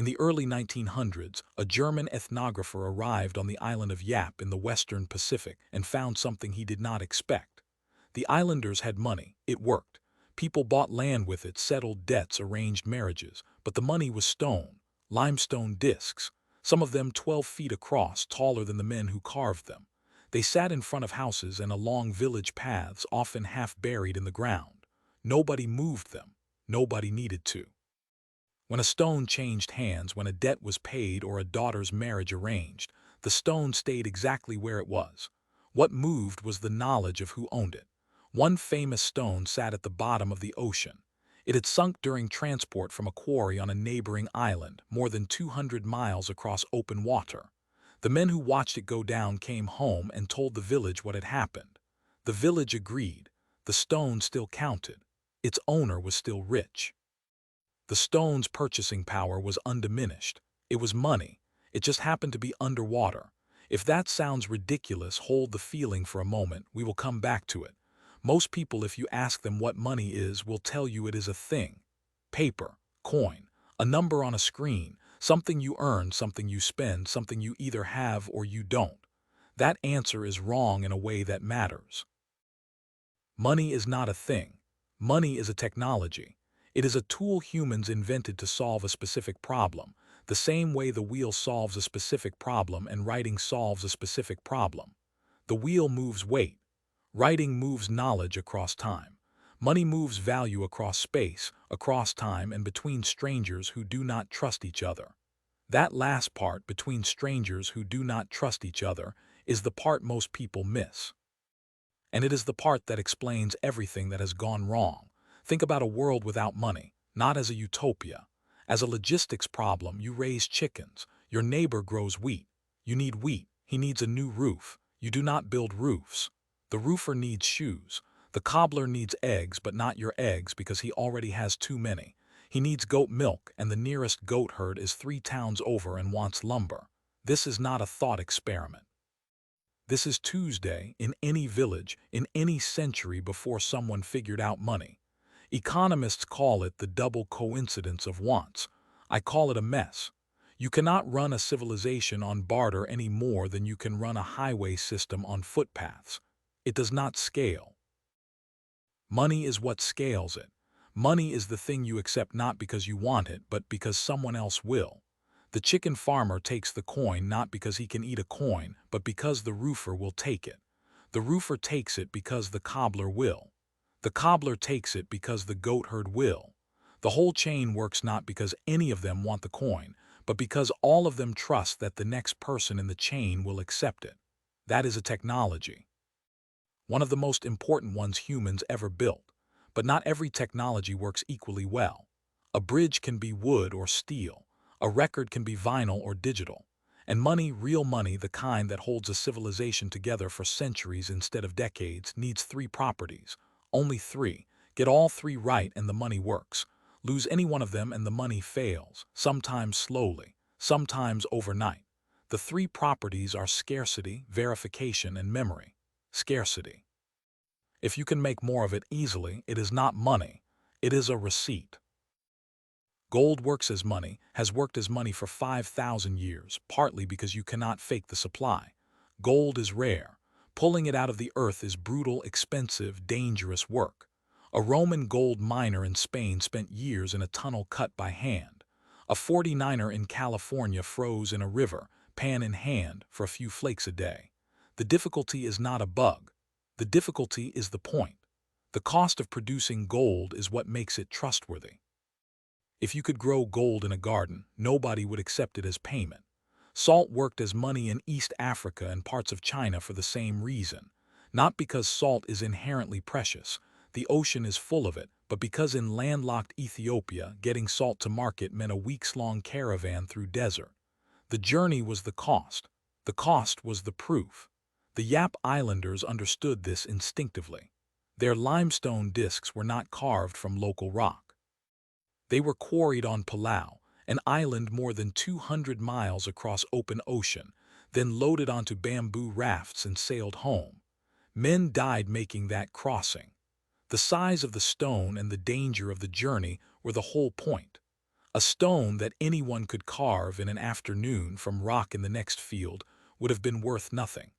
In the early 1900s, a German ethnographer arrived on the island of Yap in the western Pacific and found something he did not expect. The islanders had money. It worked. People bought land with it, settled debts, arranged marriages. But the money was stone, limestone discs, some of them 12 feet across, taller than the men who carved them. They sat in front of houses and along village paths, often half buried in the ground. Nobody moved them. Nobody needed to. When a stone changed hands, when a debt was paid or a daughter's marriage arranged, the stone stayed exactly where it was. What moved was the knowledge of who owned it. One famous stone sat at the bottom of the ocean. It had sunk during transport from a quarry on a neighboring island, more than 200 miles across open water. The men who watched it go down came home and told the village what had happened. The village agreed. The stone still counted. Its owner was still rich. The stone's purchasing power was undiminished. It was money. It just happened to be underwater. If that sounds ridiculous, hold the feeling for a moment. We will come back to it. Most people, if you ask them what money is, will tell you it is a thing. Paper, coin, a number on a screen, something you earn, something you spend, something you either have or you don't. That answer is wrong in a way that matters. Money is not a thing. Money is a technology. It is a tool humans invented to solve a specific problem, the same way the wheel solves a specific problem and writing solves a specific problem. The wheel moves weight. Writing moves knowledge across time. Money moves value across space, across time, and between strangers who do not trust each other. That last part, between strangers who do not trust each other, is the part most people miss. And it is the part that explains everything that has gone wrong. Think about a world without money, not as a utopia. As a logistics problem, you raise chickens. Your neighbor grows wheat. You need wheat. He needs a new roof. You do not build roofs. The roofer needs shoes. The cobbler needs eggs, but not your eggs because he already has too many. He needs goat milk, and the nearest goat herd is 3 towns over and wants lumber. This is not a thought experiment. This is Tuesday in any village, in any century before someone figured out money. Economists call it the double coincidence of wants. I call it a mess. You cannot run a civilization on barter any more than you can run a highway system on footpaths. It does not scale. Money is what scales it. Money is the thing you accept not because you want it, but because someone else will. The chicken farmer takes the coin not because he can eat a coin, but because the roofer will take it. The roofer takes it because the cobbler will. The cobbler takes it because the goat herd will. The whole chain works not because any of them want the coin, but because all of them trust that the next person in the chain will accept it. That is a technology. One of the most important ones humans ever built. But not every technology works equally well. A bridge can be wood or steel. A record can be vinyl or digital. And money, real money, the kind that holds a civilization together for centuries instead of decades, needs 3 properties. Only 3. Get all 3 right and the money works. Lose any one of them and the money fails, sometimes slowly, sometimes overnight. The 3 properties are scarcity, verification, and memory. Scarcity. If you can make more of it easily, it is not money. It is a receipt. Gold works as money, has worked as money for 5,000 years, partly because you cannot fake the supply. Gold is rare. Pulling it out of the earth is brutal, expensive, dangerous work. A Roman gold miner in Spain spent years in a tunnel cut by hand. A 49er in California froze in a river, pan in hand, for a few flakes a day. The difficulty is not a bug. The difficulty is the point. The cost of producing gold is what makes it trustworthy. If you could grow gold in a garden, nobody would accept it as payment. Salt worked as money in East Africa and parts of China for the same reason. Not because salt is inherently precious, the ocean is full of it, but because in landlocked Ethiopia, getting salt to market meant a weeks-long caravan through desert. The journey was the cost. The cost was the proof. The Yap Islanders understood this instinctively. Their limestone discs were not carved from local rock. They were quarried on Palau, an island more than 200 miles across open ocean, then loaded onto bamboo rafts and sailed home. Men died making that crossing. The size of the stone and the danger of the journey were the whole point. A stone that anyone could carve in an afternoon from rock in the next field would have been worth nothing.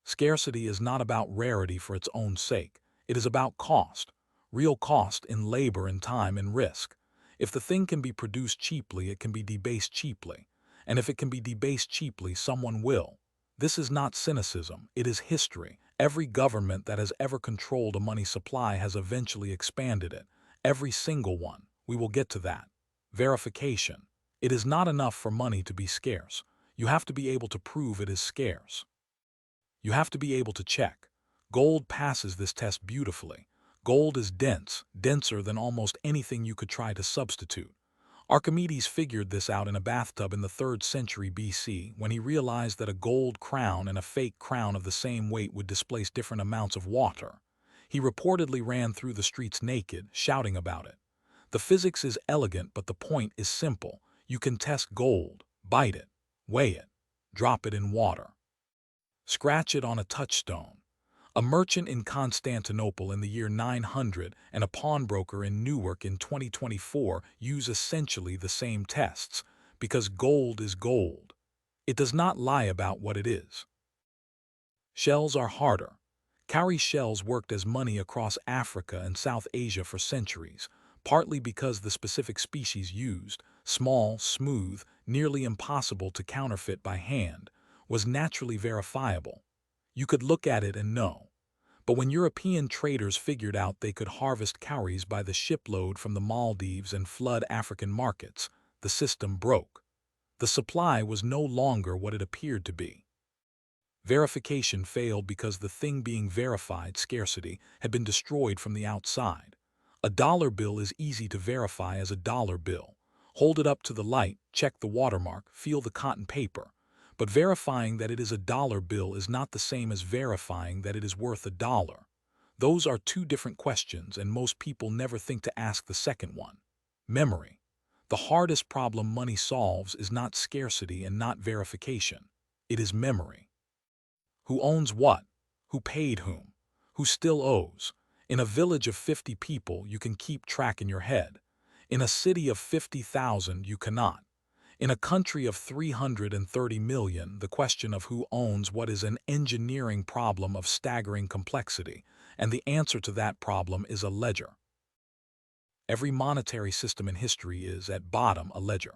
Scarcity is not about rarity for its own sake. It is about cost, real cost in labor and time and risk. If the thing can be produced cheaply, it can be debased cheaply. And if it can be debased cheaply, someone will. This is not cynicism, it is history. Every government that has ever controlled a money supply has eventually expanded it. Every single one. We will get to that. Verification. It is not enough for money to be scarce. You have to be able to prove it is scarce. You have to be able to check. Gold passes this test beautifully. Gold is dense, denser than almost anything you could try to substitute. Archimedes figured this out in a bathtub in the 3rd century BC when he realized that a gold crown and a fake crown of the same weight would displace different amounts of water. He reportedly ran through the streets naked, shouting about it. The physics is elegant, but the point is simple. You can test gold, bite it, weigh it, drop it in water. Scratch it on a touchstone. A merchant in Constantinople in the year 900 and a pawnbroker in Newark in 2024 use essentially the same tests, because gold is gold. It does not lie about what it is. Shells are harder. Cowrie shells worked as money across Africa and South Asia for centuries, partly because the specific species used, small, smooth, nearly impossible to counterfeit by hand, was naturally verifiable. You could look at it and know. But when European traders figured out they could harvest cowries by the shipload from the Maldives and flood African markets, the system broke. The supply was no longer what it appeared to be. Verification failed because the thing being verified, scarcity, had been destroyed from the outside. A dollar bill is easy to verify as a dollar bill. Hold it up to the light, check the watermark, feel the cotton paper. But verifying that it is a dollar bill is not the same as verifying that it is worth a dollar. Those are two different questions, and most people never think to ask the second one. Memory. The hardest problem money solves is not scarcity and not verification. It is memory. Who owns what? Who paid whom? Who still owes? In a village of 50 people, you can keep track in your head. In a city of 50,000, you cannot. In a country of 330 million, the question of who owns what is an engineering problem of staggering complexity, and the answer to that problem is a ledger. Every monetary system in history is, at bottom, a ledger.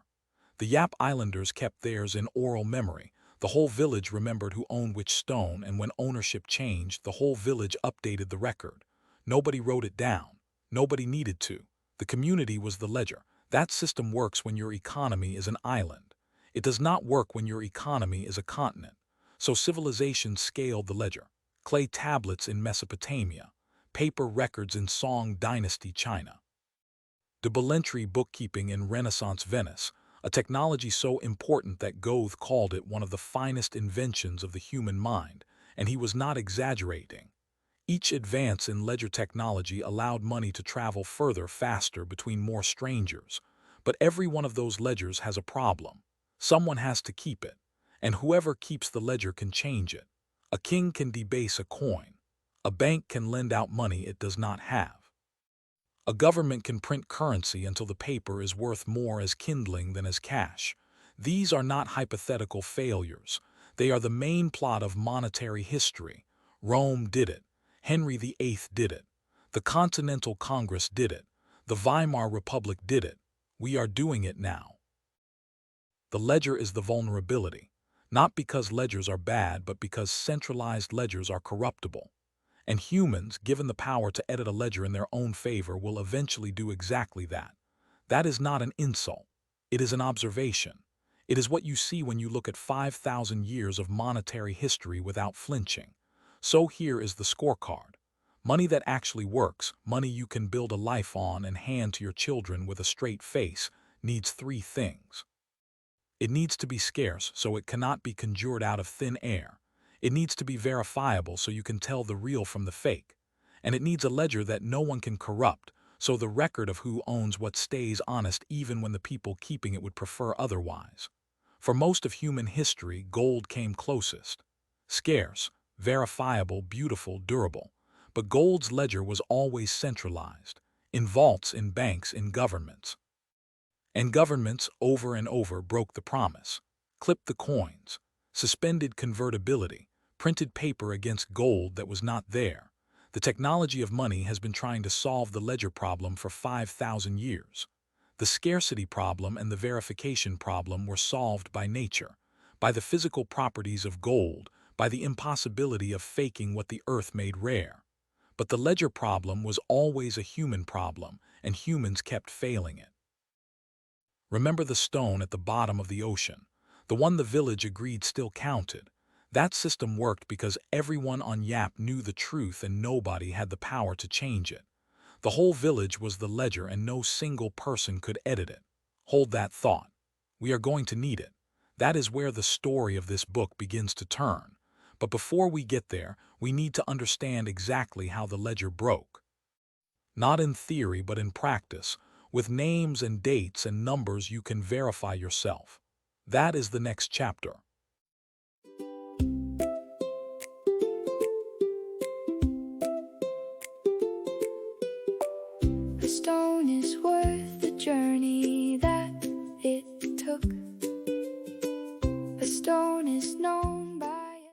The Yap Islanders kept theirs in oral memory. The whole village remembered who owned which stone, and when ownership changed, the whole village updated the record. Nobody wrote it down. Nobody needed to. The community was the ledger. That system works when your economy is an island. It does not work when your economy is a continent. So civilization scaled the ledger. Clay tablets in Mesopotamia. Paper records in Song Dynasty China. Double entry bookkeeping in Renaissance Venice, a technology so important that Goethe called it one of the finest inventions of the human mind, and he was not exaggerating. Each advance in ledger technology allowed money to travel further, faster, between more strangers. But every one of those ledgers has a problem. Someone has to keep it, and whoever keeps the ledger can change it. A king can debase a coin. A bank can lend out money it does not have. A government can print currency until the paper is worth more as kindling than as cash. These are not hypothetical failures. They are the main plot of monetary history. Rome did it. Henry VIII did it. The Continental Congress did it. The Weimar Republic did it. We are doing it now. The ledger is the vulnerability, not because ledgers are bad, but because centralized ledgers are corruptible. And humans, given the power to edit a ledger in their own favor, will eventually do exactly that. That is not an insult. It is an observation. It is what you see when you look at 5,000 years of monetary history without flinching. So here is the scorecard. Money that actually works, money you can build a life on and hand to your children with a straight face, needs 3 things. It needs to be scarce, so it cannot be conjured out of thin air. It needs to be verifiable, so you can tell the real from the fake. And it needs a ledger that no one can corrupt, so the record of who owns what stays honest even when the people keeping it would prefer otherwise. For most of human history, gold came closest. Scarce, verifiable, beautiful, durable. But gold's ledger was always centralized, in vaults, in banks, in governments. And governments over and over broke the promise, clipped the coins, suspended convertibility, printed paper against gold that was not there. The technology of money has been trying to solve the ledger problem for 5,000 years. The scarcity problem and the verification problem were solved by nature, by the physical properties of gold, by the impossibility of faking what the earth made rare. But the ledger problem was always a human problem, and humans kept failing it. Remember the stone at the bottom of the ocean, the one the village agreed still counted. That system worked because everyone on Yap knew the truth and nobody had the power to change it. The whole village was the ledger and no single person could edit it. Hold that thought. We are going to need it. That is where the story of this book begins to turn. But before we get there, we need to understand exactly how the ledger broke. Not in theory, but in practice. With names and dates and numbers you can verify yourself. That is the next chapter.